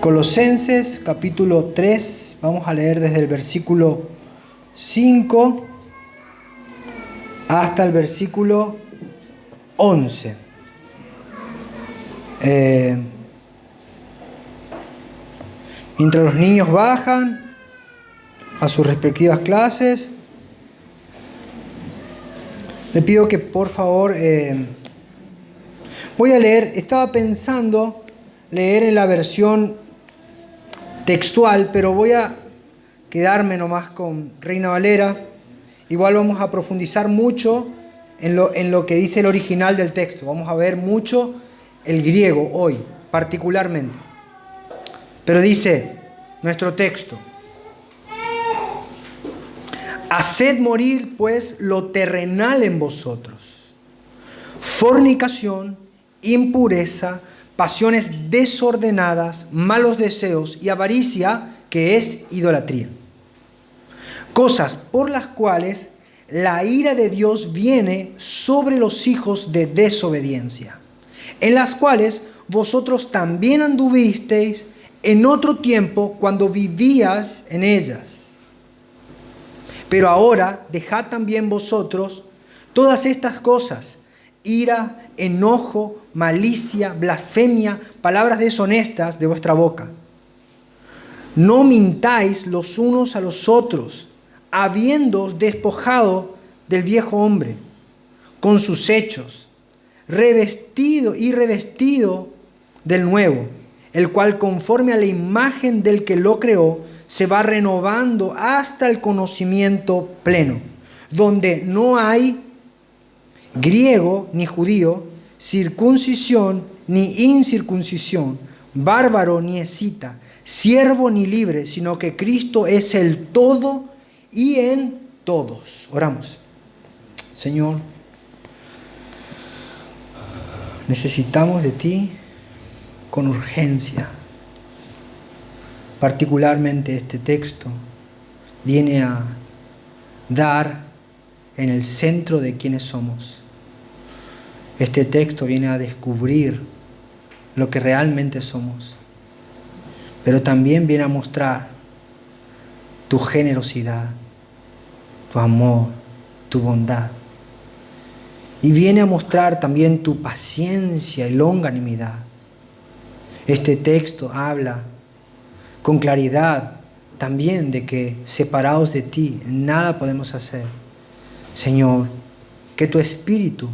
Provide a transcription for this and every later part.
Colosenses capítulo 3, vamos a leer desde el versículo 5 hasta el versículo 11. Mientras los niños bajan a sus respectivas clases, le pido que por favor, voy a leer, estaba pensando leer en la versión textual, pero voy a quedarme nomás con Reina Valera. Igual vamos a profundizar mucho en lo que dice el original del texto. Vamos a ver mucho el griego hoy, particularmente. Pero dice nuestro texto: haced morir pues lo terrenal en vosotros: fornicación, impureza, pasiones desordenadas, malos deseos y avaricia, que es idolatría. Cosas por las cuales la ira de Dios viene sobre los hijos de desobediencia, en las cuales vosotros también anduvisteis en otro tiempo cuando vivías en ellas. Pero ahora dejad también vosotros todas estas cosas: ira, enojo, malicia, blasfemia, palabras deshonestas de vuestra boca. No mintáis los unos a los otros, habiéndoos despojado del viejo hombre con sus hechos, revestido del nuevo, el cual conforme a la imagen del que lo creó se va renovando hasta el conocimiento pleno, donde no hay griego ni judío, circuncisión ni incircuncisión, bárbaro ni escita, siervo ni libre, sino que Cristo es el todo y en todos. Oramos. Señor, necesitamos de ti con urgencia. Particularmente este texto viene a dar en el centro de quienes somos. Este texto viene a descubrir lo que realmente somos, pero también viene a mostrar tu generosidad, tu amor, tu bondad. Y viene a mostrar también tu paciencia y longanimidad. Este texto habla con claridad también de que separados de ti nada podemos hacer. Señor, que tu Espíritu,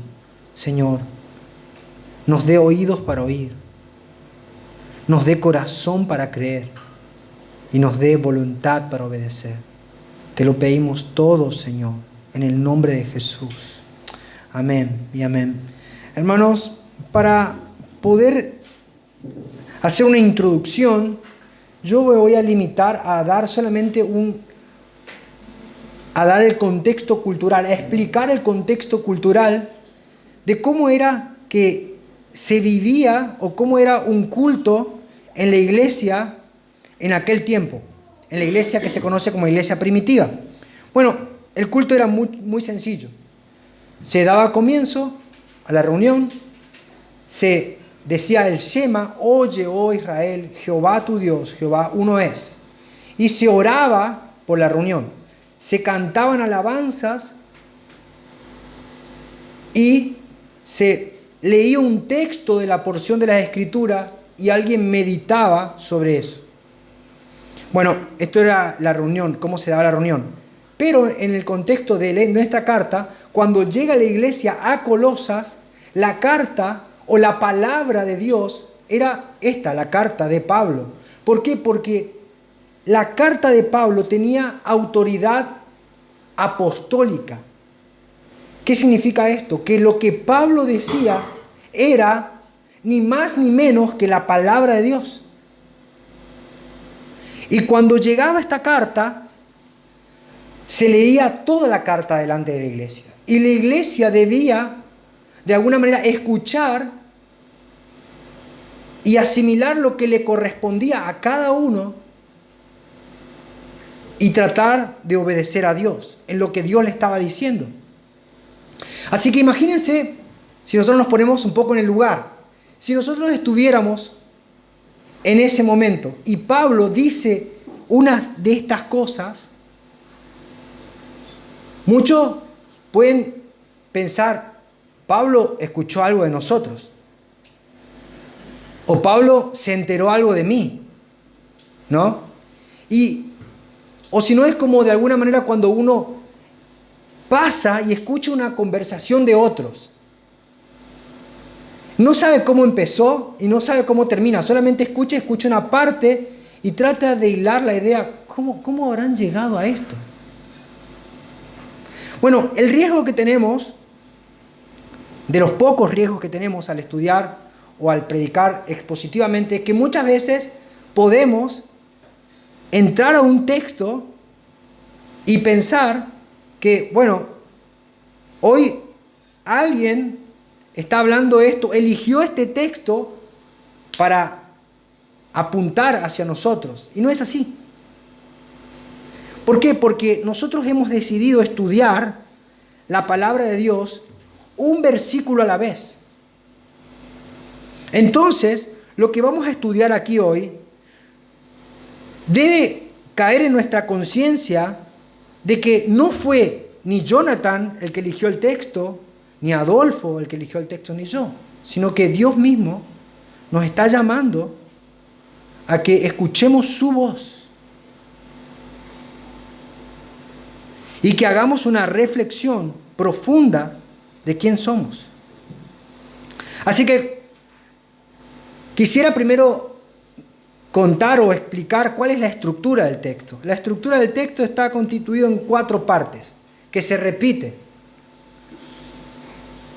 Señor, nos dé oídos para oír, nos dé corazón para creer y nos dé voluntad para obedecer. Te lo pedimos todo, Señor, en el nombre de Jesús. Amén y amén. Hermanos, para poder hacer una introducción, yo me voy a limitar a dar solamente a dar el contexto cultural, a explicar el contexto cultural de cómo era que se vivía o cómo era un culto en la iglesia en aquel tiempo, en la iglesia que se conoce como iglesia primitiva. Bueno, el culto era muy sencillo. Se daba comienzo a la reunión, se decía el Shema: oye, oh Israel, Jehová tu Dios, Jehová uno es. Y se oraba por la reunión. Se cantaban alabanzas y se leía un texto de la porción de la Escritura y alguien meditaba sobre eso. Bueno, esto era la reunión, cómo se daba la reunión. Pero en el contexto de nuestra carta, cuando llega la iglesia a Colosas, la carta o la palabra de Dios era esta, la carta de Pablo. ¿Por qué? Porque la carta de Pablo tenía autoridad apostólica. ¿Qué significa esto? Que lo que Pablo decía era ni más ni menos que la palabra de Dios. Y cuando llegaba esta carta, se leía toda la carta delante de la iglesia. Y la iglesia debía, de alguna manera, escuchar y asimilar lo que le correspondía a cada uno y tratar de obedecer a Dios en lo que Dios le estaba diciendo. Así que imagínense si nosotros nos ponemos un poco en el lugar. Si nosotros estuviéramos en ese momento. Y Pablo dice una de estas cosas. Muchos pueden pensar, Pablo escuchó algo de nosotros. O Pablo se enteró algo de mí. ¿No? O si no, es como de alguna manera cuando uno pasa y escucha una conversación de otros. No sabe cómo empezó y no sabe cómo termina. Solamente escucha una parte y trata de hilar la idea. ¿Cómo habrán llegado a esto? Bueno, el riesgo que tenemos, de los pocos riesgos que tenemos al estudiar o al predicar expositivamente, es que muchas veces podemos entrar a un texto y pensar que, bueno, hoy alguien está hablando esto, eligió este texto para apuntar hacia nosotros. Y no es así. ¿Por qué? Porque nosotros hemos decidido estudiar la palabra de Dios un versículo a la vez. Entonces, lo que vamos a estudiar aquí hoy debe caer en nuestra conciencia de que no fue ni Jonathan el que eligió el texto, ni Adolfo el que eligió el texto, ni yo, sino que Dios mismo nos está llamando a que escuchemos su voz y que hagamos una reflexión profunda de quién somos. Así que quisiera primero contar o explicar cuál es la estructura del texto. La estructura del texto está constituida en 4 partes que se repiten.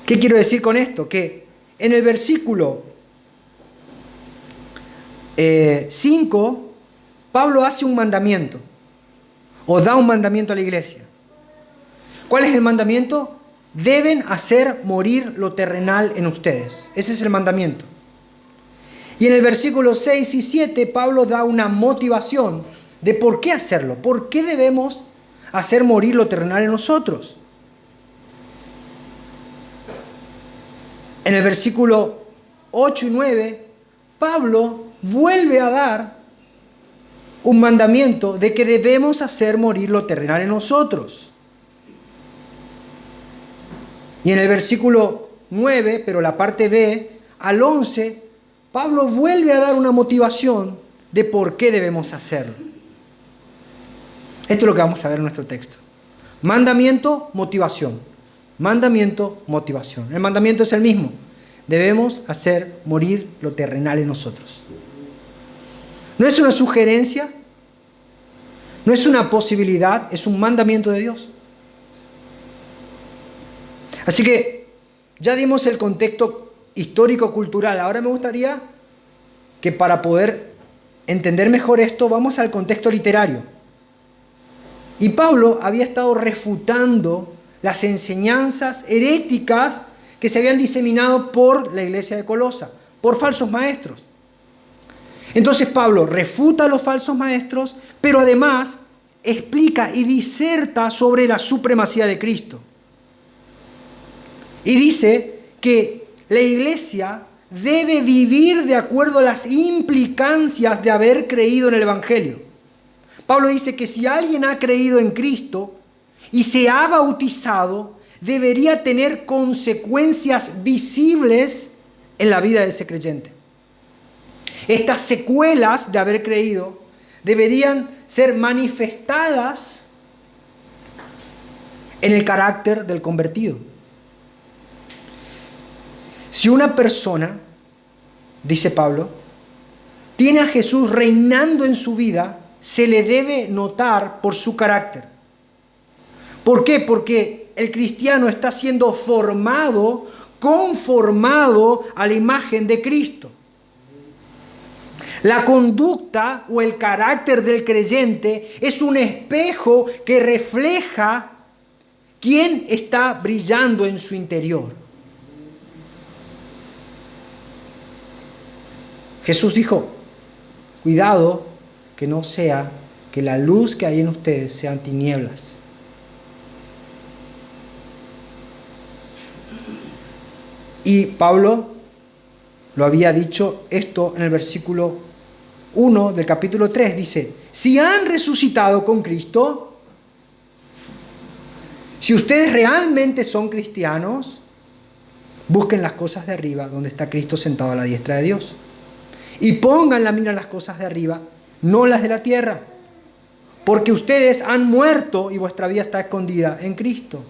¿Qué quiero decir con esto? Que en el versículo 5, Pablo hace un mandamiento o da un mandamiento a la iglesia. ¿Cuál es el mandamiento? Deben hacer morir lo terrenal en ustedes. Ese es el mandamiento. Y en el versículo 6 y 7, Pablo da una motivación de por qué hacerlo. ¿Por qué debemos hacer morir lo terrenal en nosotros? En el versículo 8 y 9, Pablo vuelve a dar un mandamiento de que debemos hacer morir lo terrenal en nosotros. Y en el versículo 9, pero la parte B, al 11, Pablo vuelve a dar una motivación de por qué debemos hacerlo. Esto es lo que vamos a ver en nuestro texto. Mandamiento, motivación. Mandamiento, motivación. El mandamiento es el mismo. Debemos hacer morir lo terrenal en nosotros. No es una sugerencia, no es una posibilidad, es un mandamiento de Dios. Así que ya dimos el contexto histórico-cultural. Ahora me gustaría que para poder entender mejor esto, vamos al contexto literario. Y Pablo había estado refutando las enseñanzas heréticas que se habían diseminado por la iglesia de Colosa, por falsos maestros. Entonces Pablo refuta a los falsos maestros, pero además explica y diserta sobre la supremacía de Cristo. Y dice que la iglesia debe vivir de acuerdo a las implicancias de haber creído en el Evangelio. Pablo dice que si alguien ha creído en Cristo y se ha bautizado, debería tener consecuencias visibles en la vida de ese creyente. Estas secuelas de haber creído deberían ser manifestadas en el carácter del convertido. Si una persona, dice Pablo, tiene a Jesús reinando en su vida, se le debe notar por su carácter. ¿Por qué? Porque el cristiano está siendo formado, conformado a la imagen de Cristo. La conducta o el carácter del creyente es un espejo que refleja quién está brillando en su interior. Jesús dijo, cuidado que no sea que la luz que hay en ustedes sean tinieblas. Y Pablo lo había dicho esto en el versículo 1 del capítulo 3 dice, si han resucitado con Cristo, si ustedes realmente son cristianos, busquen las cosas de arriba, donde está Cristo sentado a la diestra de Dios. Y pongan la mira en las cosas de arriba, no las de la tierra. Porque ustedes han muerto y vuestra vida está escondida en Cristo.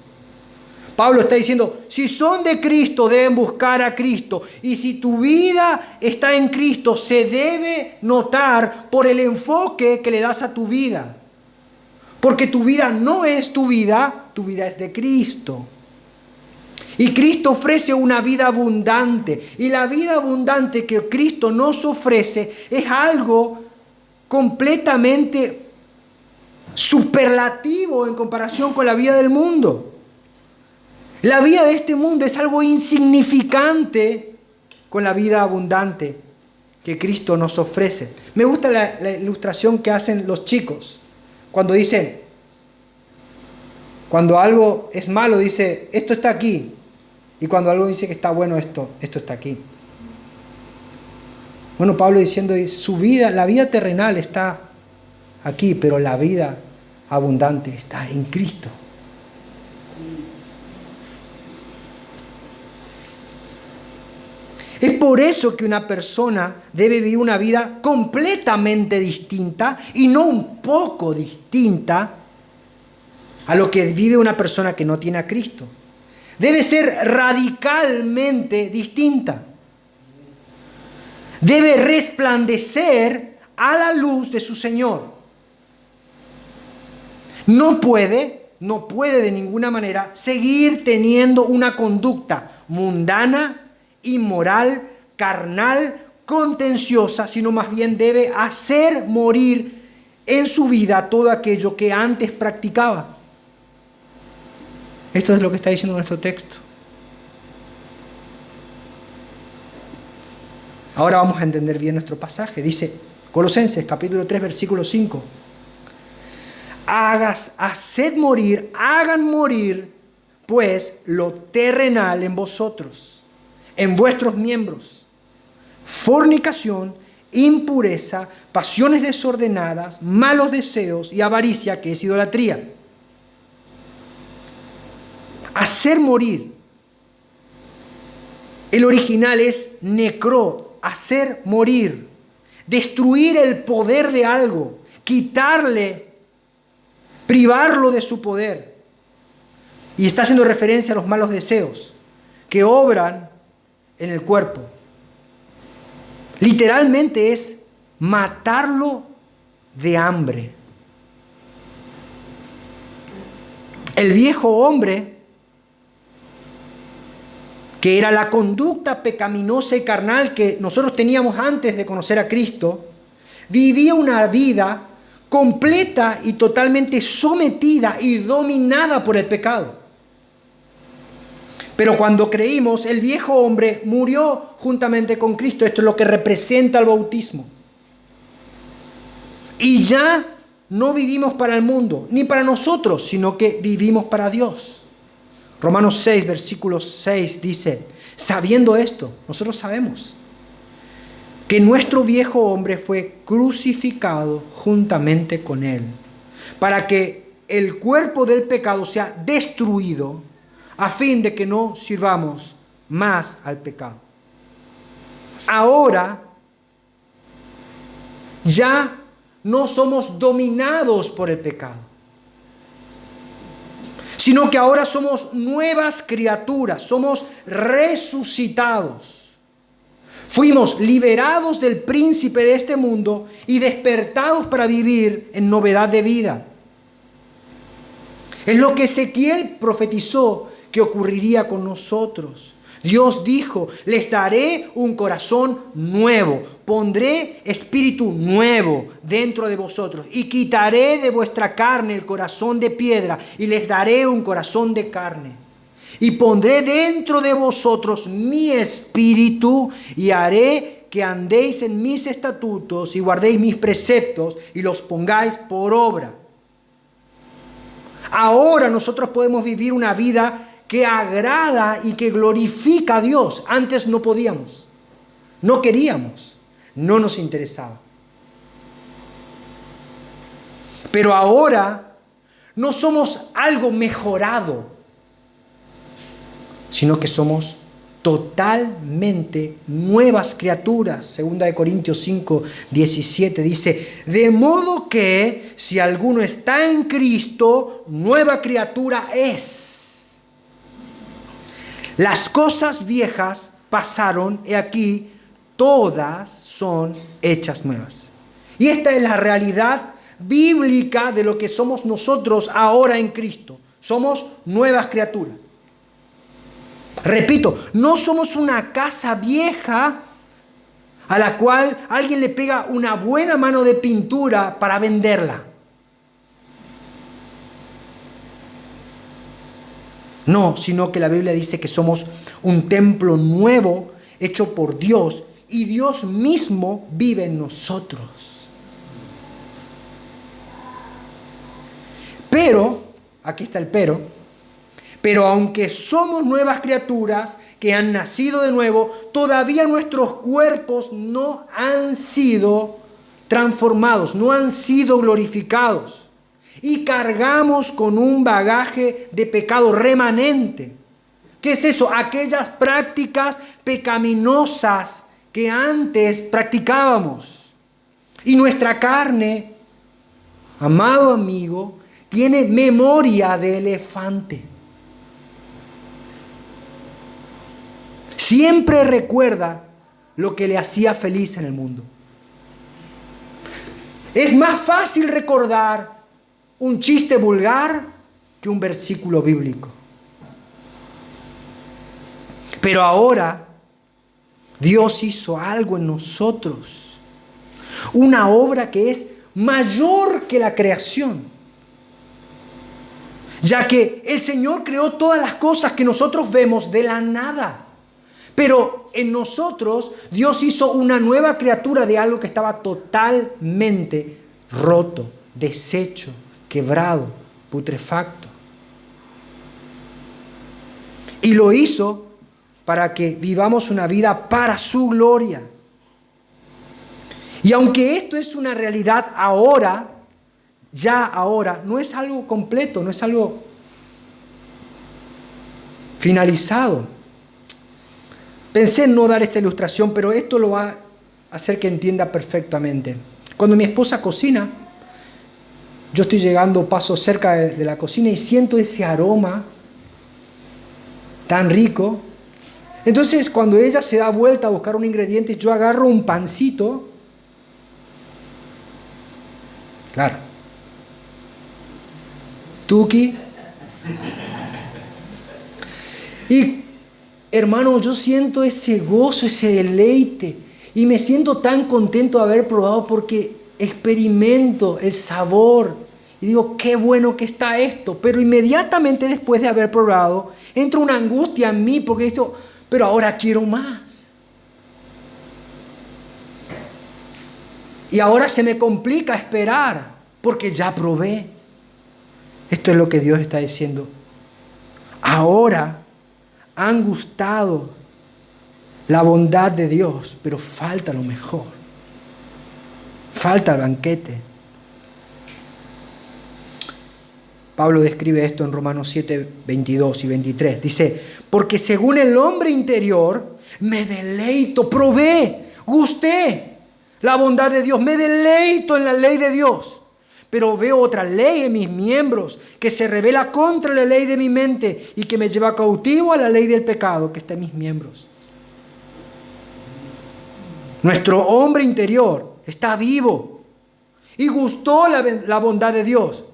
Pablo está diciendo, si son de Cristo, deben buscar a Cristo. Y si tu vida está en Cristo, se debe notar por el enfoque que le das a tu vida. Porque tu vida no es tu vida es de Cristo. Y Cristo ofrece una vida abundante. Y la vida abundante que Cristo nos ofrece es algo completamente superlativo en comparación con la vida del mundo. La vida de este mundo es algo insignificante con la vida abundante que Cristo nos ofrece. Me gusta la ilustración que hacen los chicos cuando dicen, cuando algo es malo, dice, esto está aquí. Y cuando algo dice que está bueno, esto está aquí. Bueno, Pablo diciendo, su vida, la vida terrenal está aquí, pero la vida abundante está en Cristo. Es por eso que una persona debe vivir una vida completamente distinta y no un poco distinta a lo que vive una persona que no tiene a Cristo. Debe ser radicalmente distinta. Debe resplandecer a la luz de su Señor. No puede de ninguna manera seguir teniendo una conducta mundana, inmoral, carnal, contenciosa, sino más bien debe hacer morir en su vida todo aquello que antes practicaba. Esto es lo que está diciendo nuestro texto. Ahora vamos a entender bien nuestro pasaje. Dice Colosenses capítulo 3 versículo 5. Haced morir, hagan morir, pues, lo terrenal en vosotros, en vuestros miembros: fornicación, impureza, pasiones desordenadas, malos deseos y avaricia, que es idolatría. Hacer morir. El original es necró, hacer morir, destruir el poder de algo, quitarle, privarlo de su poder. Y está haciendo referencia a los malos deseos que obran en el cuerpo. Literalmente es matarlo de hambre. El viejo hombre, que era la conducta pecaminosa y carnal que nosotros teníamos antes de conocer a Cristo, vivía una vida completa y totalmente sometida y dominada por el pecado. Pero cuando creímos, el viejo hombre murió juntamente con Cristo. Esto es lo que representa el bautismo. Y ya no vivimos para el mundo, ni para nosotros, sino que vivimos para Dios. Romanos 6, versículo 6 dice, sabiendo esto, nosotros sabemos que nuestro viejo hombre fue crucificado juntamente con él, para que el cuerpo del pecado sea destruido, a fin de que no sirvamos más al pecado. Ahora ya no somos dominados por el pecado, sino que ahora somos nuevas criaturas, somos resucitados. Fuimos liberados del príncipe de este mundo y despertados para vivir en novedad de vida. Es lo que Ezequiel profetizó que ocurriría con nosotros. Dios dijo, les daré un corazón nuevo, pondré espíritu nuevo dentro de vosotros y quitaré de vuestra carne el corazón de piedra y les daré un corazón de carne. Y pondré dentro de vosotros mi espíritu y haré que andéis en mis estatutos y guardéis mis preceptos y los pongáis por obra. Ahora nosotros podemos vivir una vida que agrada y que glorifica a Dios. Antes no podíamos, no queríamos, no nos interesaba. Pero ahora no somos algo mejorado, sino que somos totalmente nuevas criaturas. Segunda de Corintios 5, 17 dice, de modo que si alguno está en Cristo, nueva criatura es. Las cosas viejas pasaron, y aquí todas son hechas nuevas. Y esta es la realidad bíblica de lo que somos nosotros ahora en Cristo. Somos nuevas criaturas. Repito, no somos una casa vieja a la cual alguien le pega una buena mano de pintura para venderla. No, sino que la Biblia dice que somos un templo nuevo hecho por Dios y Dios mismo vive en nosotros. Pero, aquí está el pero aunque somos nuevas criaturas que han nacido de nuevo, todavía nuestros cuerpos no han sido transformados, no han sido glorificados. Y cargamos con un bagaje de pecado remanente. ¿Qué es eso? Aquellas prácticas pecaminosas que antes practicábamos. Y nuestra carne, amado amigo, tiene memoria de elefante. Siempre recuerda lo que le hacía feliz en el mundo. Es más fácil recordar un chiste vulgar que un versículo bíblico. Pero ahora Dios hizo algo en nosotros. Una obra que es mayor que la creación. Ya que el Señor creó todas las cosas que nosotros vemos de la nada. Pero en nosotros Dios hizo una nueva criatura de algo que estaba totalmente roto, deshecho, quebrado, putrefacto. Y lo hizo para que vivamos una vida para su gloria. Y aunque esto es una realidad ahora, ya ahora, no es algo completo, no es algo finalizado. Pensé en no dar esta ilustración, pero esto lo va a hacer que entienda perfectamente. Cuando mi esposa cocina, yo estoy llegando, paso cerca de la cocina y siento ese aroma tan rico. Entonces, cuando ella se da vuelta a buscar un ingrediente, yo agarro un pancito. Claro. Tuki. Y hermano, yo siento ese gozo, ese deleite. Y me siento tan contento de haber probado porque experimento el sabor. Y digo, qué bueno que está esto. Pero inmediatamente después de haber probado, entra una angustia en mí porque digo, pero ahora quiero más. Y ahora se me complica esperar porque ya probé. Esto es lo que Dios está diciendo. Ahora han gustado la bondad de Dios, pero falta lo mejor. Falta el banquete. Pablo describe esto en Romanos 7, 22 y 23. Dice, porque según el hombre interior, me deleito, probé, gusté la bondad de Dios, me deleito en la ley de Dios. Pero veo otra ley en mis miembros que se revela contra la ley de mi mente y que me lleva cautivo a la ley del pecado que está en mis miembros. Nuestro hombre interior está vivo y gustó la bondad de Dios,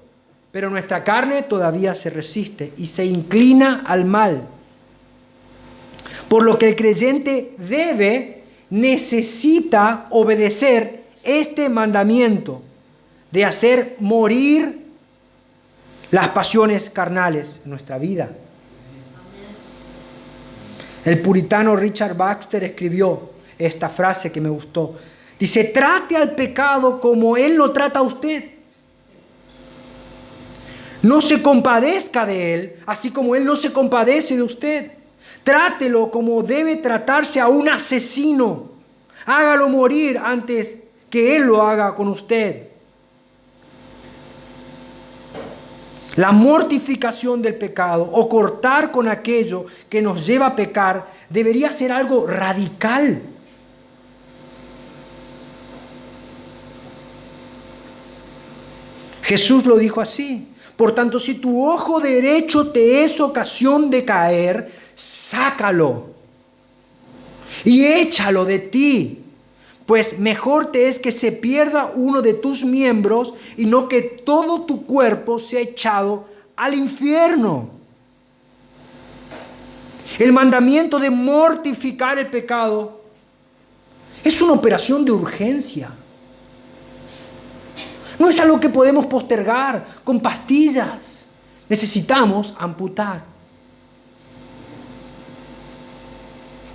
pero nuestra carne todavía se resiste y se inclina al mal. Por lo que el creyente necesita obedecer este mandamiento de hacer morir las pasiones carnales en nuestra vida. El puritano Richard Baxter escribió esta frase que me gustó. Dice, trate al pecado como él lo trata a usted. No se compadezca de él, así como él no se compadece de usted. Trátelo como debe tratarse a un asesino. Hágalo morir antes que él lo haga con usted. La mortificación del pecado o cortar con aquello que nos lleva a pecar debería ser algo radical. Jesús lo dijo así. Por tanto, si tu ojo derecho te es ocasión de caer, sácalo y échalo de ti. Pues mejor te es que se pierda uno de tus miembros y no que todo tu cuerpo sea echado al infierno. El mandamiento de mortificar el pecado es una operación de urgencia. No es algo que podemos postergar con pastillas. Necesitamos amputar.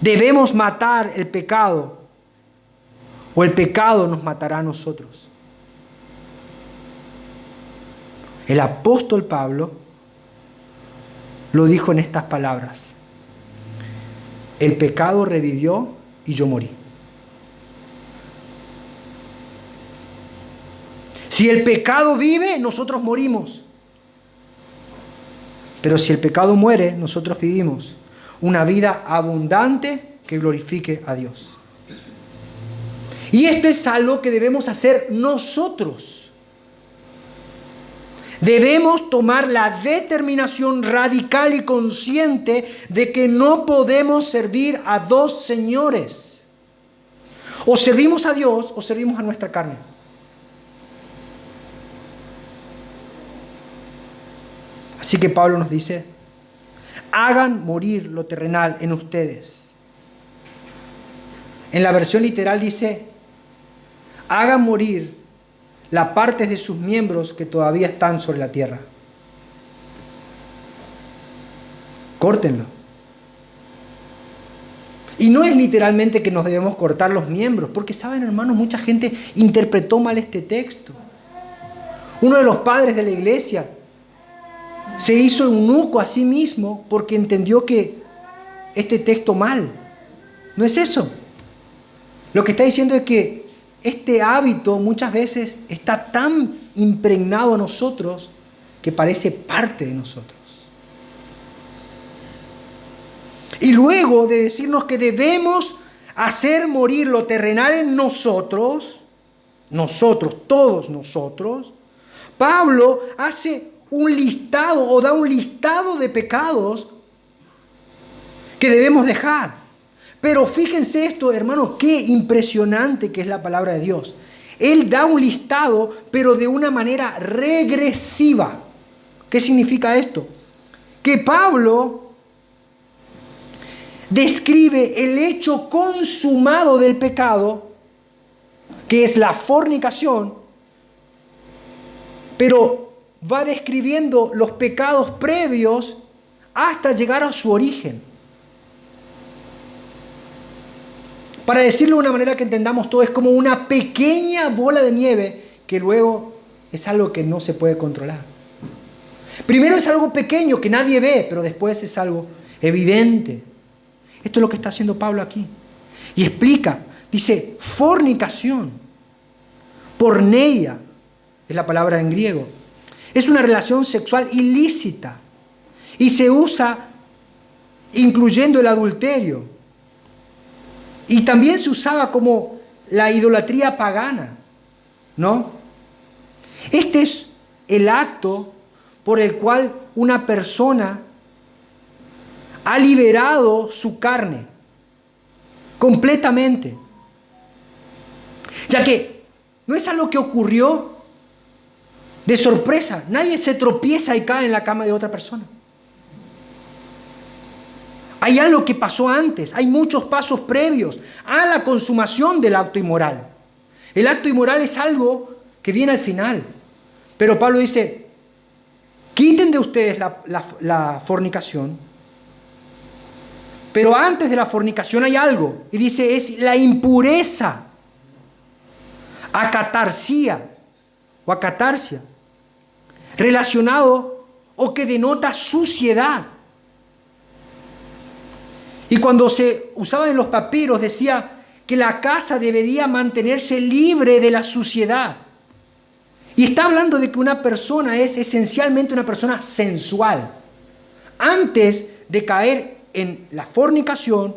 Debemos matar el pecado o el pecado nos matará a nosotros. El apóstol Pablo lo dijo en estas palabras: el pecado revivió y yo morí. Si el pecado vive, nosotros morimos. Pero si el pecado muere, nosotros vivimos una vida abundante que glorifique a Dios. Y esto es algo que debemos hacer nosotros. Debemos tomar la determinación radical y consciente de que no podemos servir a dos señores. O servimos a Dios o servimos a nuestra carne. Así que Pablo nos dice: hagan morir lo terrenal en ustedes. En la versión literal dice: hagan morir las partes de sus miembros que todavía están sobre la tierra. Córtenlo. Y no es literalmente que nos debemos cortar los miembros, porque saben, hermanos, mucha gente interpretó mal este texto. Uno de los padres de la iglesia se hizo eunuco a sí mismo porque entendió que este texto mal. No es eso. Lo que está diciendo es que este hábito muchas veces está tan impregnado a nosotros que parece parte de nosotros. Y luego de decirnos que debemos hacer morir lo terrenal en nosotros, todos nosotros, Pablo hace un listado o da un listado de pecados que debemos dejar. Pero fíjense esto, hermanos, qué impresionante que es la palabra de Dios. Él da un listado, pero de una manera regresiva. ¿Qué significa esto? Que Pablo describe el hecho consumado del pecado, que es la fornicación, pero va describiendo los pecados previos hasta llegar a su origen. Para decirlo de una manera que entendamos todo, es como una pequeña bola de nieve que luego es algo que no se puede controlar. Primero es algo pequeño que nadie ve, pero después es algo evidente. Esto es lo que está haciendo Pablo aquí. Y explica, dice, fornicación, porneia, es la palabra en griego. Es una relación sexual ilícita y se usa incluyendo el adulterio. Y también se usaba como la idolatría pagana, ¿no? Este es el acto por el cual una persona ha liberado su carne completamente. Ya que no es algo que ocurrió de sorpresa. Nadie se tropieza y cae en la cama de otra persona. Hay algo que pasó antes, hay muchos pasos previos a la consumación del acto inmoral. El acto inmoral es algo que viene al final. Pero Pablo dice, quiten de ustedes la fornicación, pero antes de la fornicación hay algo, y dice, es la impureza, acatarsia o acatarsia, relacionado o que denota suciedad. Y cuando se usaba en los papiros decía que la casa debería mantenerse libre de la suciedad. Y está hablando de que una persona es esencialmente una persona sensual. Antes de caer en la fornicación,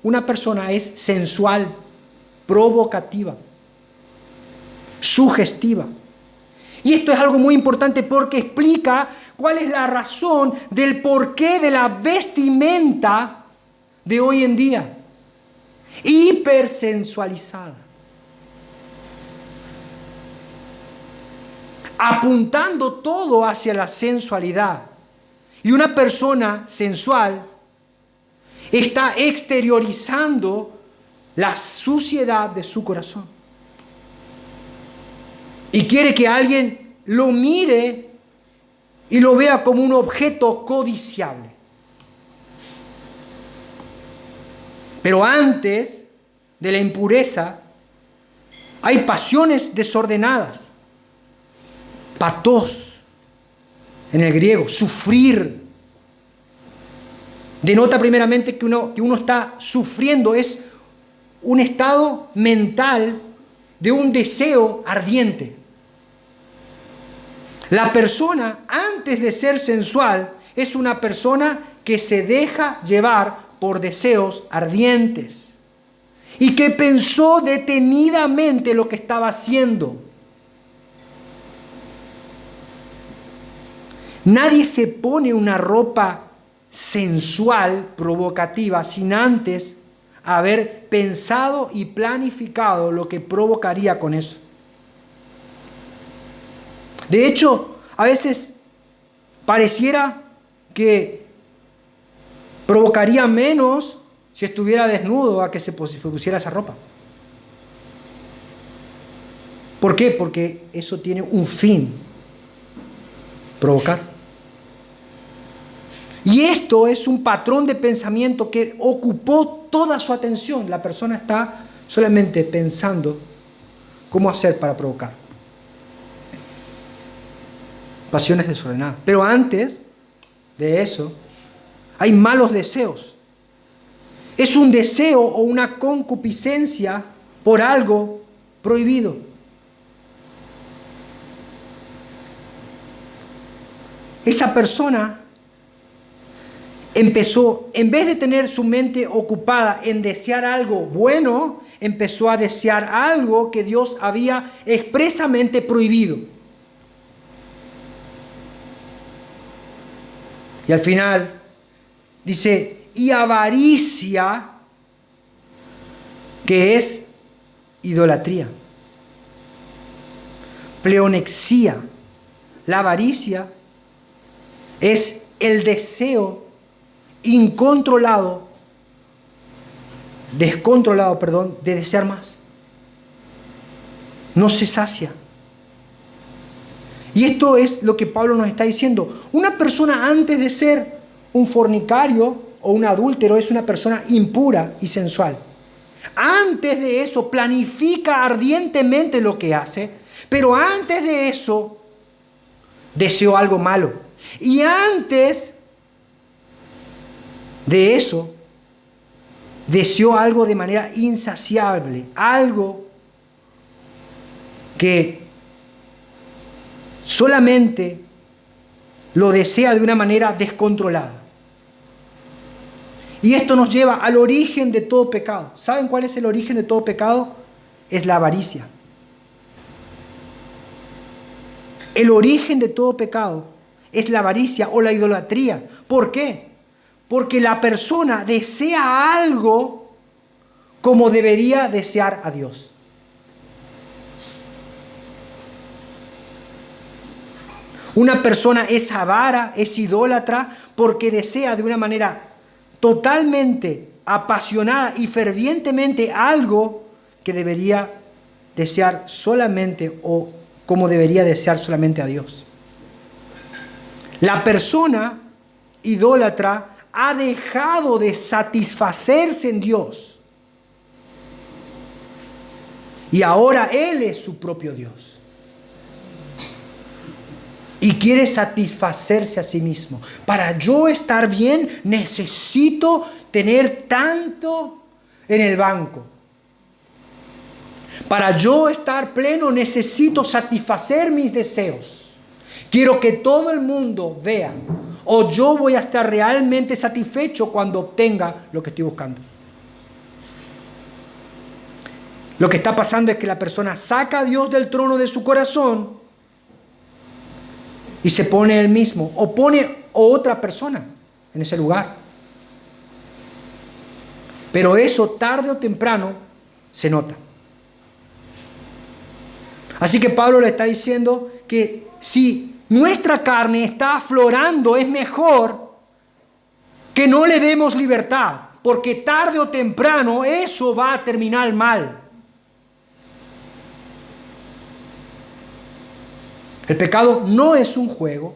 una persona es sensual, provocativa, sugestiva. Y esto es algo muy importante porque explica cuál es la razón del porqué de la vestimenta de hoy en día. Hipersensualizada. Apuntando todo hacia la sensualidad. Y una persona sensual está exteriorizando la suciedad de su corazón. Y quiere que alguien lo mire y lo vea como un objeto codiciable. Pero antes de la impureza hay pasiones desordenadas. Patos, en el griego, sufrir. Denota primeramente que uno está sufriendo, es un estado mental de un deseo ardiente. La persona, antes de ser sensual, es una persona que se deja llevar por deseos ardientes y que pensó detenidamente lo que estaba haciendo. Nadie se pone una ropa sensual, provocativa, sin antes haber pensado y planificado lo que provocaría con eso. De hecho, a veces pareciera que provocaría menos si estuviera desnudo a que se pusiera esa ropa. ¿Por qué? Porque eso tiene un fin: provocar. Y esto es un patrón de pensamiento que ocupó toda su atención. La persona está solamente pensando cómo hacer para provocar. Pasiones desordenadas. Pero antes de eso, hay malos deseos. Es un deseo o una concupiscencia por algo prohibido. Esa persona empezó, en vez de tener su mente ocupada en desear algo bueno, empezó a desear algo que Dios había expresamente prohibido. Y al final dice, y avaricia, que es idolatría. Pleonexía. La avaricia es el descontrolado, de desear más. No se sacia. Y esto es lo que Pablo nos está diciendo. Una persona antes de ser un fornicario o un adúltero es una persona impura y sensual. Antes de eso planifica ardientemente lo que hace, pero antes de eso deseó algo malo. Y antes de eso deseó algo de manera insaciable, algo que solamente lo desea de una manera descontrolada. Y esto nos lleva al origen de todo pecado. ¿Saben cuál es el origen de todo pecado? Es la avaricia. El origen de todo pecado es la avaricia o la idolatría. ¿Por qué? Porque la persona desea algo como debería desear a Dios. Una persona es avara, es idólatra, porque desea de una manera totalmente apasionada y fervientemente algo que debería desear solamente o como debería desear solamente a Dios. La persona idólatra ha dejado de satisfacerse en Dios y ahora Él es su propio Dios. Y quiere satisfacerse a sí mismo. Para yo estar bien, necesito tener tanto en el banco. Para yo estar pleno necesito satisfacer mis deseos. Quiero que todo el mundo vea, o yo voy a estar realmente satisfecho cuando obtenga lo que estoy buscando. Lo que está pasando es que la persona saca a Dios del trono de su corazón y se pone él mismo, o pone otra persona en ese lugar. Pero eso tarde o temprano se nota. Así que Pablo le está diciendo que si nuestra carne está aflorando, es mejor que no le demos libertad, porque tarde o temprano eso va a terminar mal. El pecado no es un juego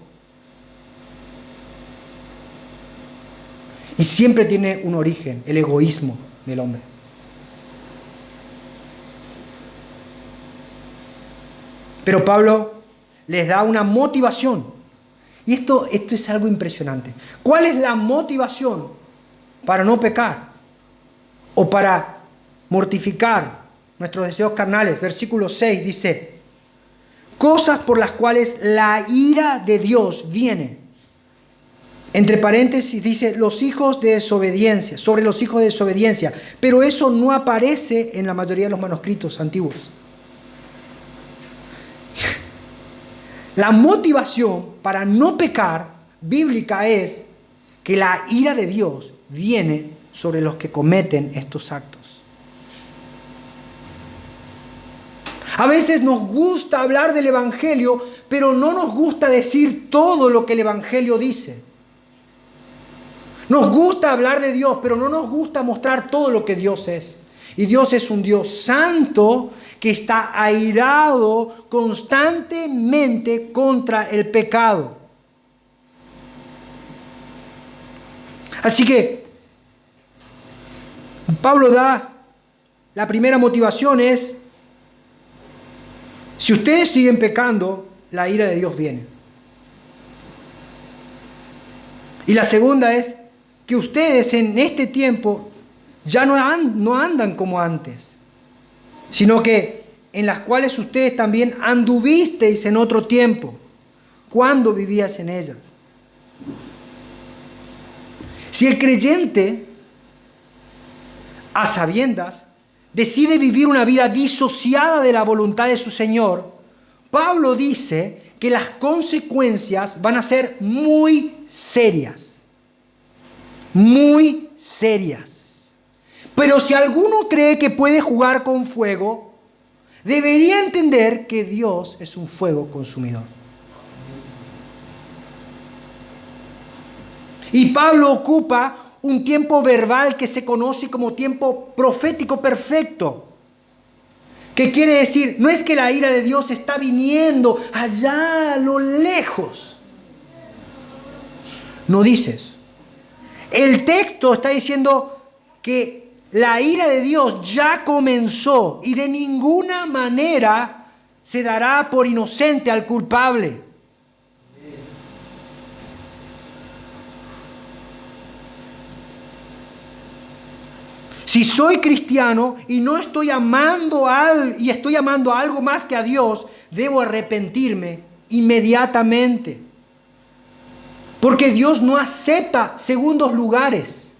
y siempre tiene un origen, el egoísmo del hombre. Pero Pablo les da una motivación. Y esto es algo impresionante. ¿Cuál es la motivación para no pecar? O para mortificar nuestros deseos carnales. Versículo 6 dice: cosas por las cuales la ira de Dios viene. Entre paréntesis dice los hijos de desobediencia, sobre los hijos de desobediencia. Pero eso no aparece en la mayoría de los manuscritos antiguos. La motivación para no pecar bíblica es que la ira de Dios viene sobre los que cometen estos actos. A veces nos gusta hablar del Evangelio, pero no nos gusta decir todo lo que el Evangelio dice. Nos gusta hablar de Dios, pero no nos gusta mostrar todo lo que Dios es. Y Dios es un Dios santo que está airado constantemente contra el pecado. Así que Pablo da la primera motivación es: si ustedes siguen pecando, la ira de Dios viene. Y la segunda es que ustedes en este tiempo ya no andan como antes, sino que en las cuales ustedes también anduvisteis en otro tiempo, cuando vivías en ellas. Si el creyente, a sabiendas, decide vivir una vida disociada de la voluntad de su Señor, Pablo dice que las consecuencias van a ser muy serias. Muy serias. Pero si alguno cree que puede jugar con fuego, debería entender que Dios es un fuego consumidor. Y Pablo ocupa un tiempo verbal que se conoce como tiempo profético perfecto. ¿Qué quiere decir? No es que la ira de Dios está viniendo allá a lo lejos. No dice eso. El texto está diciendo que la ira de Dios ya comenzó y de ninguna manera se dará por inocente al culpable. Si soy cristiano y no estoy amando y estoy amando a algo más que a Dios, debo arrepentirme inmediatamente. Porque Dios no acepta segundos lugares.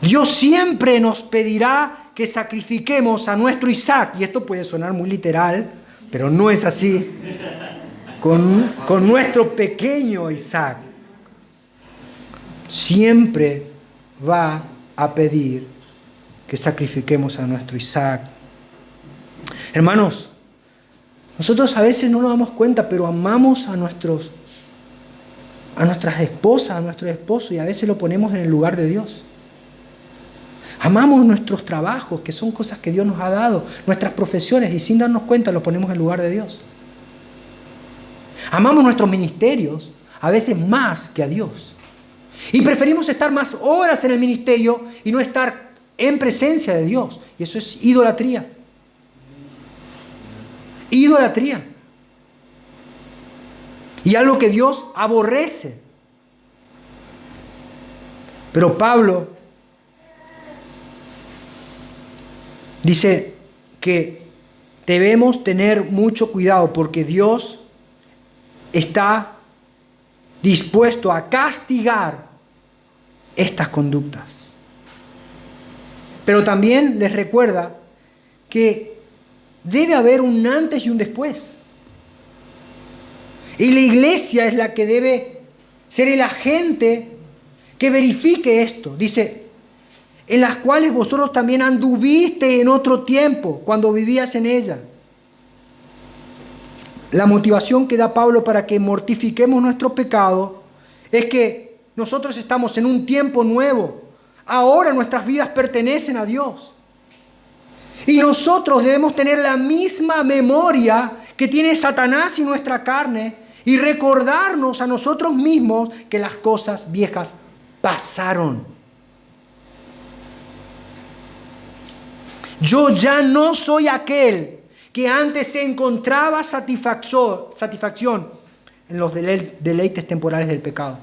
Dios siempre nos pedirá que sacrifiquemos a nuestro Isaac. Y esto puede sonar muy literal, pero no es así. Con nuestro pequeño Isaac. Siempre va a pedir que sacrifiquemos a nuestro Isaac. Hermanos, nosotros a veces no nos damos cuenta, pero amamos a nuestras esposas, a nuestro esposo, y a veces lo ponemos en el lugar de Dios. Amamos nuestros trabajos, que son cosas que Dios nos ha dado, nuestras profesiones, y sin darnos cuenta lo ponemos en el lugar de Dios. Amamos nuestros ministerios, a veces más que a Dios. Y preferimos estar más horas en el ministerio y no estar en presencia de Dios. Y eso es idolatría. Idolatría. Y algo que Dios aborrece. Pero Pablo Dice que debemos tener mucho cuidado porque Dios está dispuesto a castigar estas conductas. Pero también les recuerda que debe haber un antes y un después. Y la iglesia es la que debe ser el agente que verifique esto. Dice, en las cuales vosotros también anduviste en otro tiempo, cuando vivías en ella. La motivación que da Pablo para que mortifiquemos nuestro pecado es que nosotros estamos en un tiempo nuevo. Ahora nuestras vidas pertenecen a Dios. Y nosotros debemos tener la misma memoria que tiene Satanás y nuestra carne y recordarnos a nosotros mismos que las cosas viejas pasaron. Yo ya no soy aquel que antes se encontraba satisfacción en los deleites temporales del pecado.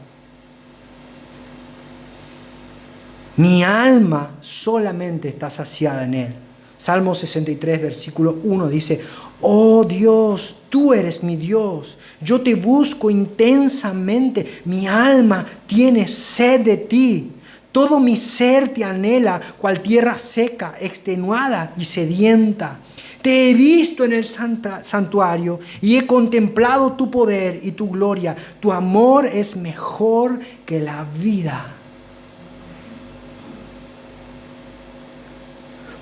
Mi alma solamente está saciada en Él. Salmo 63, versículo 1 dice, oh Dios, tú eres mi Dios, yo te busco intensamente, mi alma tiene sed de ti. Todo mi ser te anhela, cual tierra seca, extenuada y sedienta. Te he visto en el santuario y he contemplado tu poder y tu gloria. Tu amor es mejor que la vida.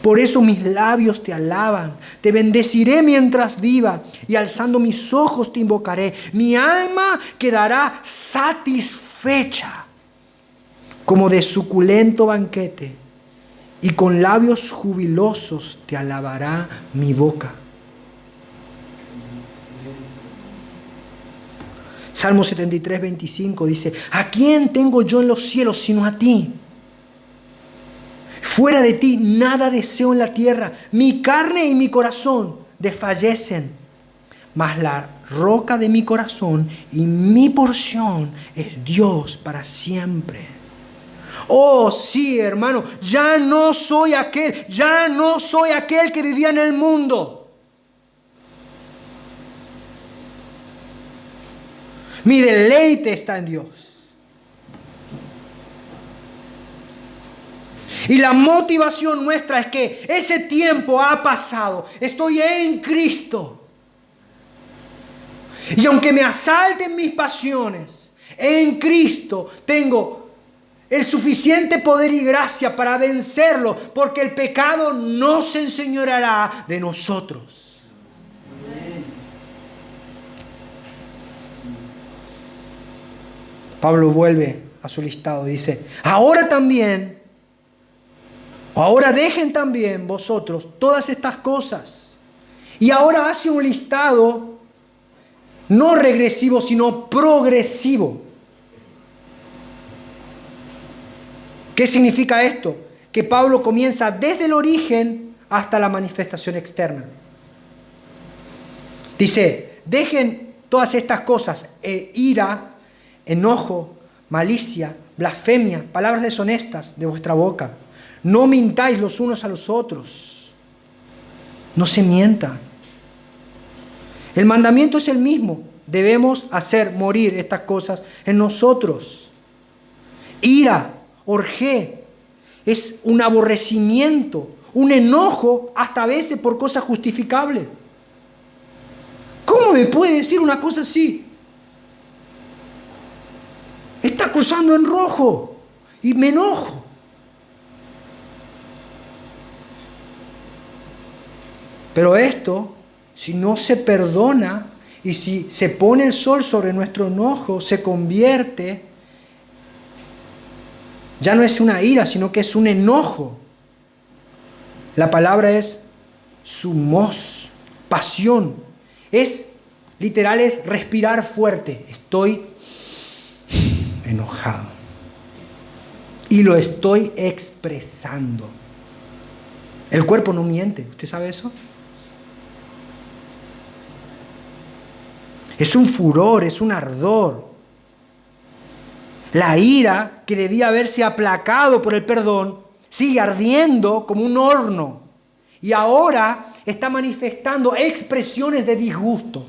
Por eso mis labios te alaban. Te bendeciré mientras viva y alzando mis ojos te invocaré. Mi alma quedará satisfecha como de suculento banquete, y con labios jubilosos te alabará mi boca. Salmo 73, 25 dice, ¿a quién tengo yo en los cielos sino a ti? Fuera de ti nada deseo en la tierra. Mi carne y mi corazón desfallecen, mas la roca de mi corazón y mi porción es Dios para siempre. Oh, sí, hermano, ya no soy aquel que vivía en el mundo. Mi deleite está en Dios. Y la motivación nuestra es que ese tiempo ha pasado. Estoy en Cristo. Y aunque me asalten mis pasiones, en Cristo tengo el suficiente poder y gracia para vencerlo, porque el pecado no se enseñoreará de nosotros. Pablo vuelve a su listado y dice, ahora dejen también vosotros todas estas cosas. Y ahora hace un listado no regresivo, sino progresivo. ¿Qué significa esto? Que Pablo comienza desde el origen hasta la manifestación externa. Dice, dejen todas estas cosas, ira, enojo, malicia, blasfemia, palabras deshonestas de vuestra boca. No mintáis los unos a los otros. No se mientan. El mandamiento es el mismo. Debemos hacer morir estas cosas en nosotros. Ira, orgé, es un aborrecimiento, un enojo, hasta a veces por cosas justificables. ¿Cómo me puede decir una cosa así? Está cruzando en rojo y me enojo. Pero esto, si no se perdona y si se pone el sol sobre nuestro enojo, se convierte, ya no es una ira, sino que es un enojo. La palabra es sumos, pasión. Literal es respirar fuerte. Estoy enojado. Y lo estoy expresando. El cuerpo no miente. ¿Usted sabe eso? Es un furor, es un ardor. La ira, que debía haberse aplacado por el perdón, sigue ardiendo como un horno. y ahora está manifestando expresiones de disgusto.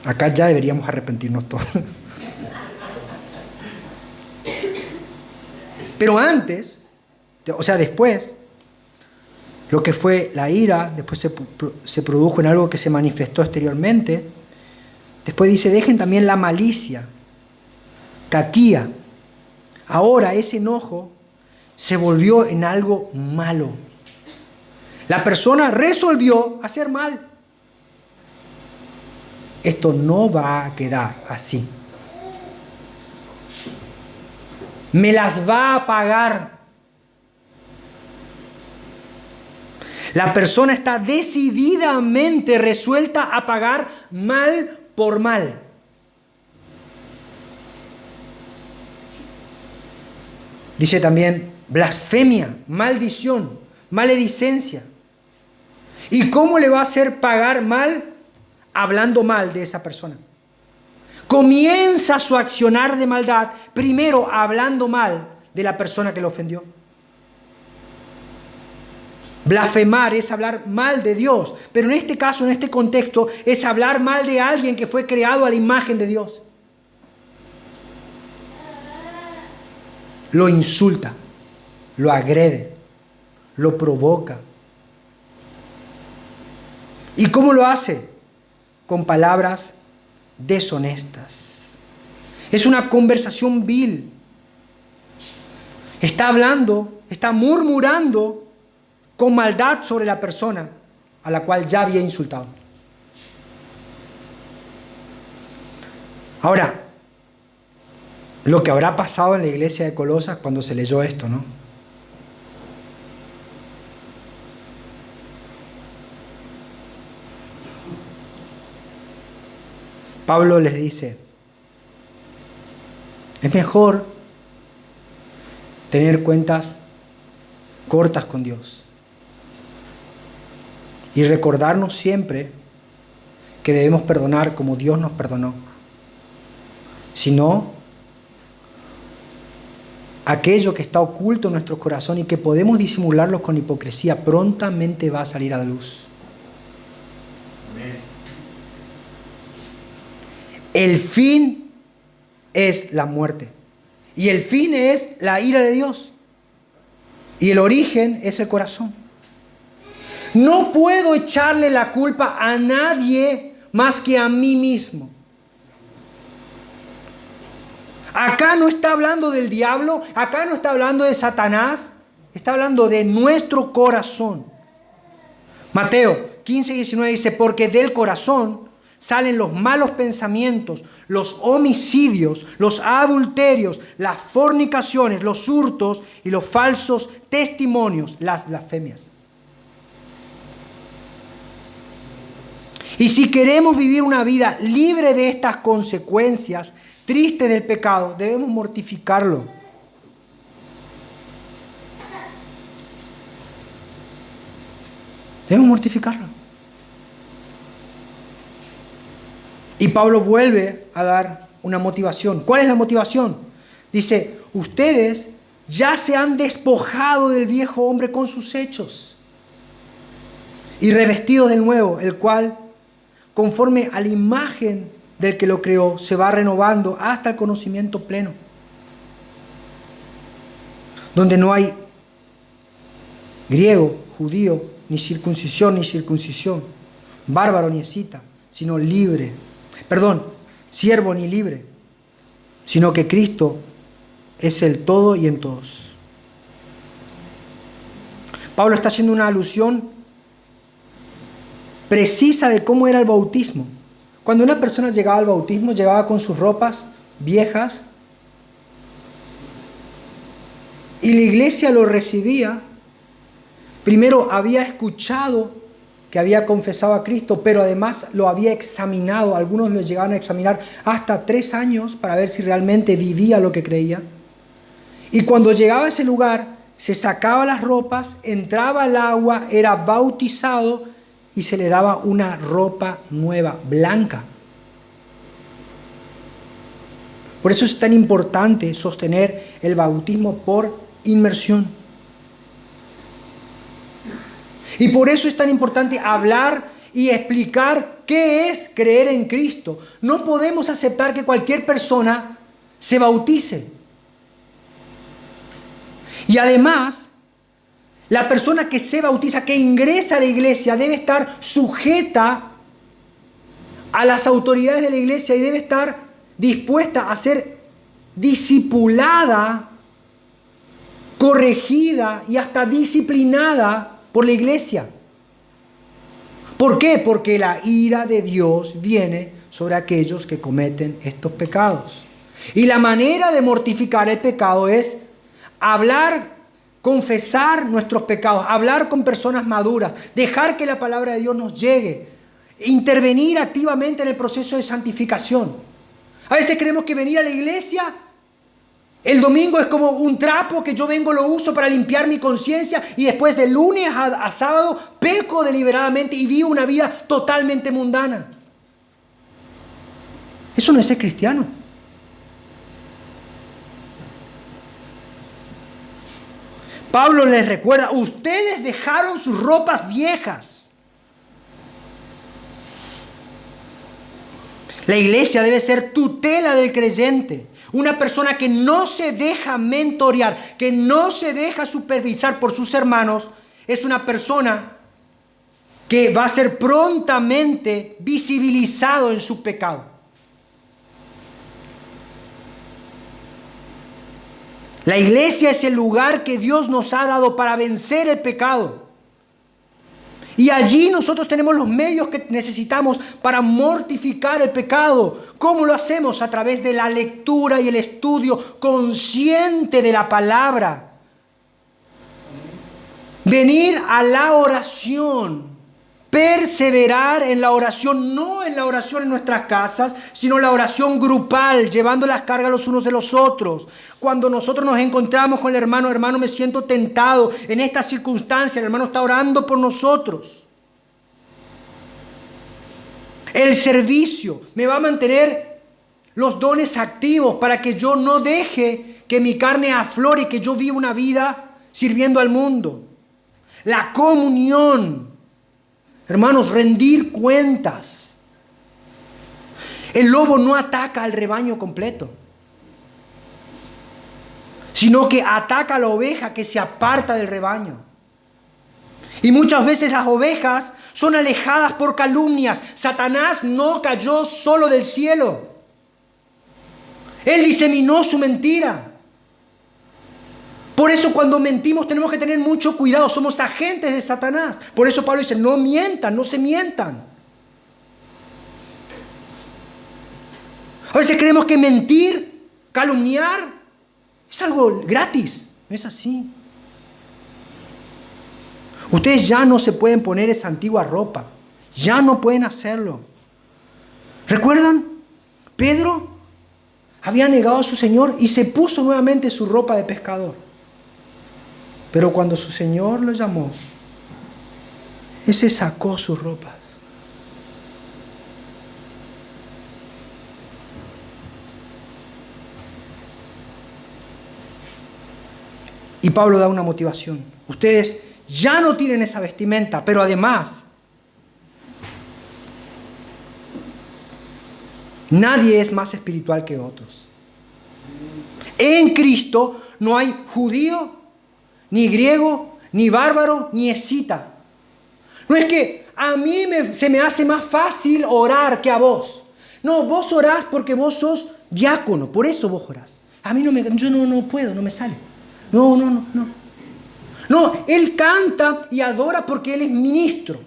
Acá ya deberíamos arrepentirnos todos. Pero antes, o sea, después, lo que fue la ira, después se produjo en algo que se manifestó exteriormente. Después dice, dejen también la malicia, catía. Ahora ese enojo se volvió en algo malo. La persona resolvió hacer mal. Esto no va a quedar así. Me las va a pagar. La persona está decididamente resuelta a pagar mal por mal. Dice también blasfemia, maldición, maledicencia. ¿Y cómo le va a hacer pagar mal? Hablando mal de esa persona. Comienza su accionar de maldad primero hablando mal de la persona que lo ofendió. Blasfemar es hablar mal de Dios, pero en este caso, en este contexto, es hablar mal de alguien que fue creado a la imagen de Dios. Lo insulta, lo agrede, lo provoca. ¿Y cómo lo hace? Con palabras deshonestas. Es una conversación vil. Está hablando, está murmurando con maldad sobre la persona a la cual ya había insultado. Ahora, lo que habrá pasado en la iglesia de Colosas cuando se leyó esto, ¿no? Pablo les dice, es mejor tener cuentas cortas con Dios y recordarnos siempre que debemos perdonar como Dios nos perdonó. Si no, aquello que está oculto en nuestro corazón y que podemos disimularlo con hipocresía prontamente va a salir a la luz. El fin es la muerte. Y el fin es la ira de Dios. Y el origen es el corazón. No puedo echarle la culpa a nadie más que a mí mismo. Acá no está hablando del diablo, acá no está hablando de Satanás, está hablando de nuestro corazón. Mateo 15:19 dice, porque del corazón salen los malos pensamientos, los homicidios, los adulterios, las fornicaciones, los hurtos y los falsos testimonios, las blasfemias. Y si queremos vivir una vida libre de estas consecuencias tristes del pecado, debemos mortificarlo. Debemos mortificarlo. Y Pablo vuelve a dar una motivación. ¿Cuál es la motivación? Dice, ustedes ya se han despojado del viejo hombre con sus hechos y revestidos del nuevo, el cual, conforme a la imagen del que lo creó, se va renovando hasta el conocimiento pleno, donde no hay griego, judío, ni circuncisión, bárbaro ni escita, sino libre. Siervo ni libre, sino que Cristo es el todo y en todos. Pablo está haciendo una alusión precisa de cómo era el bautismo. Cuando una persona llegaba al bautismo, llegaba con sus ropas viejas y la iglesia lo recibía. Primero había escuchado que había confesado a Cristo, pero además lo había examinado. Algunos lo llegaban a examinar hasta 3 años para ver si realmente vivía lo que creía. Y cuando llegaba a ese lugar, se sacaba las ropas, entraba al agua, era bautizado y se le daba una ropa nueva, blanca. Por eso es tan importante sostener el bautismo por inmersión. Y por eso es tan importante hablar y explicar qué es creer en Cristo. No podemos aceptar que cualquier persona se bautice. Y además, la persona que se bautiza, que ingresa a la iglesia, debe estar sujeta a las autoridades de la iglesia y debe estar dispuesta a ser discipulada, corregida y hasta disciplinada por la iglesia. ¿Por qué? Porque la ira de Dios viene sobre aquellos que cometen estos pecados. Y la manera de mortificar el pecado es hablar, confesar nuestros pecados, hablar con personas maduras, dejar que la palabra de Dios nos llegue, intervenir activamente en el proceso de santificación. A veces creemos que venir a la iglesia el domingo es como un trapo que yo vengo, lo uso para limpiar mi conciencia y después de lunes a sábado peco deliberadamente y vivo una vida totalmente mundana. Eso no es ser cristiano. Pablo les recuerda, ustedes dejaron sus ropas viejas. La iglesia debe ser tutela del creyente. Una persona que no se deja mentorear, que no se deja supervisar por sus hermanos, es una persona que va a ser prontamente visibilizado en su pecado. La iglesia es el lugar que Dios nos ha dado para vencer el pecado. Y allí nosotros tenemos los medios que necesitamos para mortificar el pecado. ¿Cómo lo hacemos? A través de la lectura y el estudio consciente de la palabra. Venir a la oración. Perseverar en la oración, no en la oración en nuestras casas, sino la oración grupal, llevando las cargas los unos de los otros. Cuando nosotros nos encontramos con el hermano, hermano, me siento tentado en esta circunstancia, el hermano está orando por nosotros. El servicio me va a mantener los dones activos para que yo no deje que mi carne aflore y que yo viva una vida sirviendo al mundo. La comunión. Hermanos, rendir cuentas. El lobo no ataca al rebaño completo, sino que ataca a la oveja que se aparta del rebaño. Y muchas veces las ovejas son alejadas por calumnias. Satanás no cayó solo del cielo. Él diseminó su mentira. Por eso cuando mentimos tenemos que tener mucho cuidado. Somos agentes de Satanás. Por eso Pablo dice, no mientan, no se mientan. A veces creemos que mentir, calumniar, es algo gratis. No es así. Ustedes ya no se pueden poner esa antigua ropa. Ya no pueden hacerlo. ¿Recuerdan? Pedro había negado a su Señor y se puso nuevamente su ropa de pescador. Pero cuando su Señor lo llamó, Él se sacó sus ropas. Y Pablo da una motivación. Ustedes ya no tienen esa vestimenta, pero además, nadie es más espiritual que otros. En Cristo no hay judío, ni griego, ni bárbaro, ni escita. No es que a mí se me hace más fácil orar que a vos. No, vos orás porque vos sos diácono, por eso vos orás. A mí yo no puedo, no me sale. No. No, él canta y adora porque él es ministro.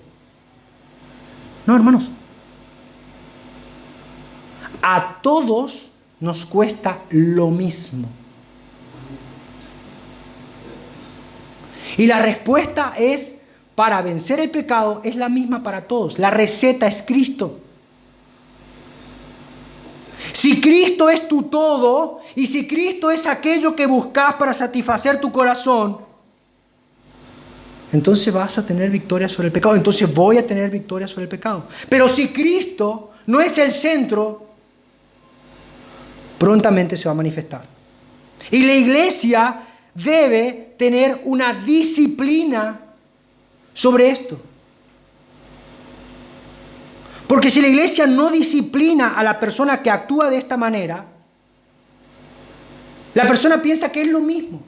No, hermanos. A todos nos cuesta lo mismo. Y la respuesta es, para vencer el pecado, es la misma para todos. La receta es Cristo. Si Cristo es tu todo, y si Cristo es aquello que buscas para satisfacer tu corazón, entonces vas a tener victoria sobre el pecado. Entonces voy a tener victoria sobre el pecado. Pero si Cristo no es el centro, prontamente se va a manifestar. Y la iglesia debe tener una disciplina sobre esto. Porque si la iglesia no disciplina a la persona que actúa de esta manera, la persona piensa que es lo mismo.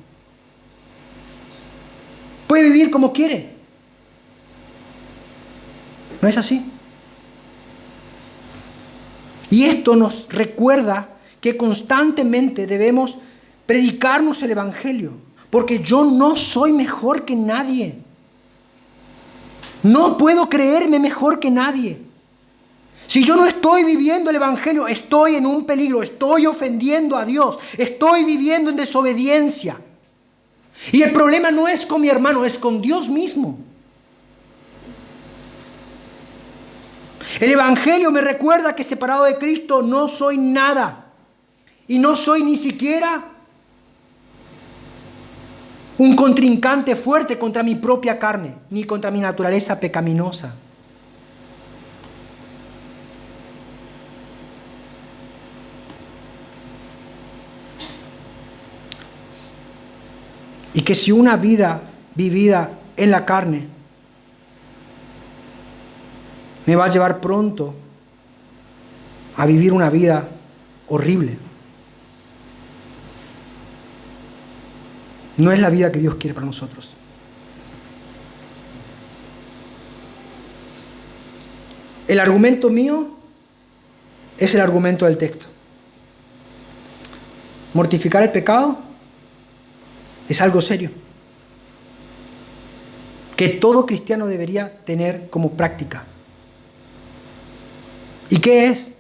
Puede vivir como quiere. ¿No es así? Y esto nos recuerda que constantemente debemos predicarnos el Evangelio, porque yo no soy mejor que nadie. No puedo creerme mejor que nadie. Si yo no estoy viviendo el Evangelio, estoy en un peligro, estoy ofendiendo a Dios, estoy viviendo en desobediencia. Y el problema no es con mi hermano, es con Dios mismo. El Evangelio me recuerda que separado de Cristo no soy nada. Y no soy ni siquiera un contrincante fuerte contra mi propia carne, ni contra mi naturaleza pecaminosa. Y que si una vida vivida en la carne me va a llevar pronto a vivir una vida horrible. No es la vida que Dios quiere para nosotros. El argumento mío es el argumento del texto. Mortificar el pecado es algo serio, que todo cristiano debería tener como práctica. ¿Y qué es?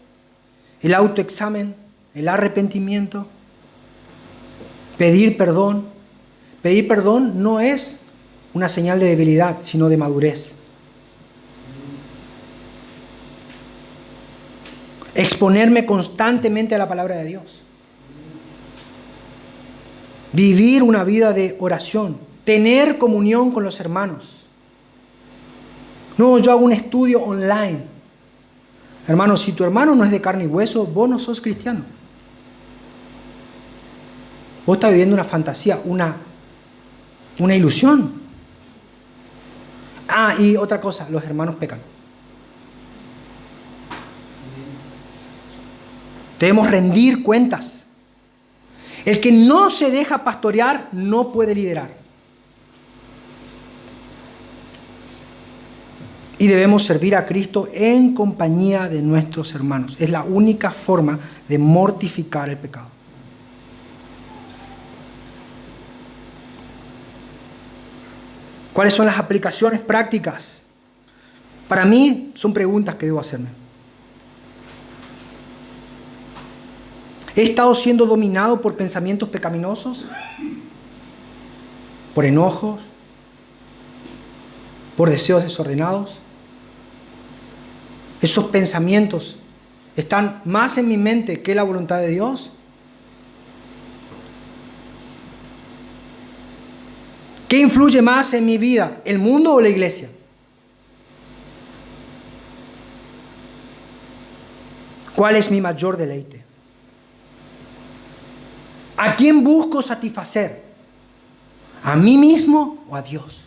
El autoexamen, el arrepentimiento, pedir perdón. Pedir perdón no es una señal de debilidad, sino de madurez. Exponerme constantemente a la palabra de Dios. Vivir una vida de oración. Tener comunión con los hermanos. No, yo hago un estudio online. Hermano, si tu hermano no es de carne y hueso, vos no sos cristiano. Vos estás viviendo una fantasía, una ilusión. Ah, y otra cosa, los hermanos pecan. Debemos rendir cuentas. El que no se deja pastorear no puede liderar. Y debemos servir a Cristo en compañía de nuestros hermanos. Es la única forma de mortificar el pecado. ¿Cuáles son las aplicaciones prácticas? Para mí son preguntas que debo hacerme. ¿He estado siendo dominado por pensamientos pecaminosos? ¿Por enojos? ¿Por deseos desordenados? ¿Esos pensamientos están más en mi mente que la voluntad de Dios? ¿Qué influye más en mi vida, el mundo o la iglesia? ¿Cuál es mi mayor deleite? ¿A quién busco satisfacer? ¿A mí mismo o a Dios?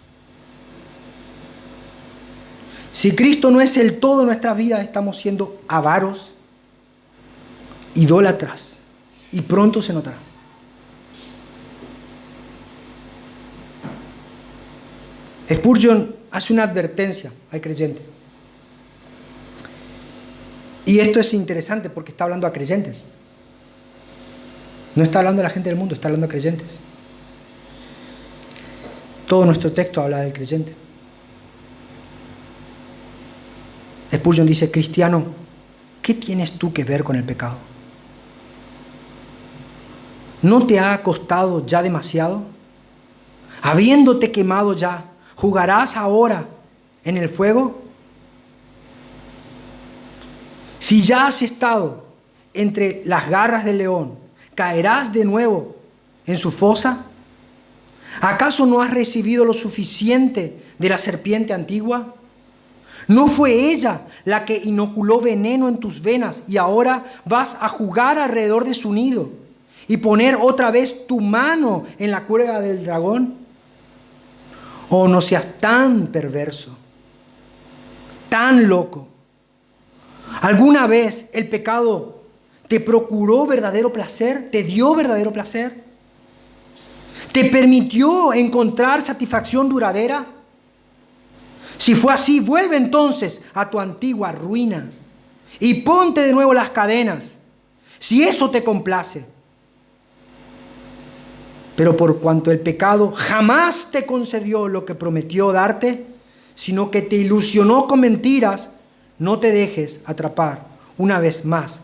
Si Cristo no es el todo de nuestra vida, estamos siendo avaros, idólatras, y pronto se notará. Spurgeon hace una advertencia al creyente. Y esto es interesante porque está hablando a creyentes. No está hablando a la gente del mundo, está hablando a creyentes. Todo nuestro texto habla del creyente. Spurgeon dice: cristiano, ¿qué tienes tú que ver con el pecado? ¿No te ha costado ya demasiado? Habiéndote quemado ya, ¿jugarás ahora en el fuego? Si ya has estado entre las garras del león, ¿caerás de nuevo en su fosa? ¿Acaso no has recibido lo suficiente de la serpiente antigua? ¿No fue ella la que inoculó veneno en tus venas y ahora vas a jugar alrededor de su nido? y poner otra vez tu mano en la cuerda del dragón? Oh, no seas tan perverso, tan loco. ¿Alguna vez el pecado te procuró verdadero placer? ¿Te dio verdadero placer? ¿Te permitió encontrar satisfacción duradera? Si fue así, vuelve entonces a tu antigua ruina y ponte de nuevo las cadenas, si eso te complace. Pero por cuanto el pecado jamás te concedió lo que prometió darte, sino que te ilusionó con mentiras, no te dejes atrapar una vez más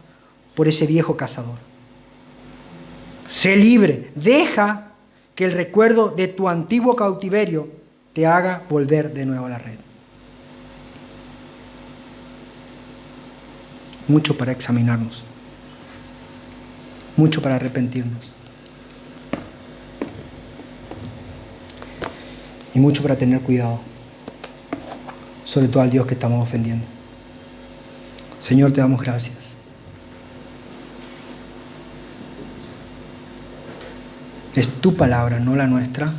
por ese viejo cazador. Sé libre, deja que el recuerdo de tu antiguo cautiverio te haga volver de nuevo a la red. Mucho para examinarnos, mucho para arrepentirnos y mucho para tener cuidado, sobre todo al Dios que estamos ofendiendo. Señor, te damos gracias. Es tu palabra, no la nuestra.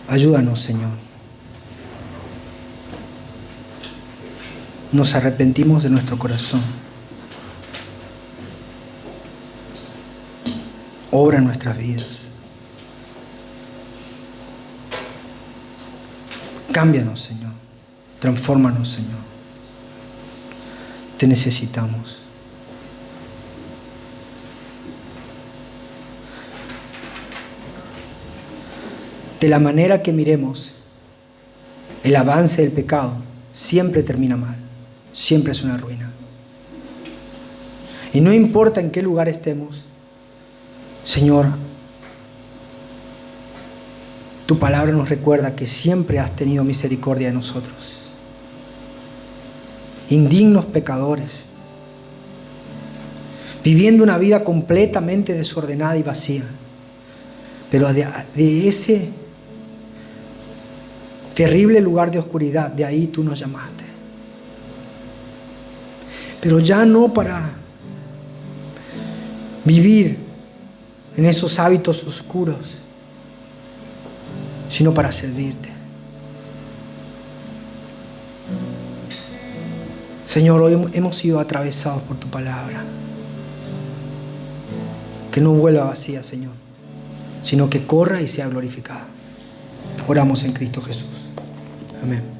Ayúdanos, Señor. Nos arrepentimos de nuestro corazón. Obra en nuestras vidas. Cámbianos, Señor. Transfórmanos, Señor. Te necesitamos. De la manera que miremos, el avance del pecado siempre termina mal. Siempre es una ruina. Y no importa en qué lugar estemos, Señor, tu palabra nos recuerda que siempre has tenido misericordia de nosotros. Indignos pecadores, viviendo una vida completamente desordenada y vacía. Pero de ese terrible lugar de oscuridad, de ahí tú nos llamaste. Pero ya no para vivir en esos hábitos oscuros, sino para servirte. Señor, hoy hemos sido atravesados por tu palabra. Que no vuelva vacía, Señor, sino que corra y sea glorificada. Oramos en Cristo Jesús. Amén.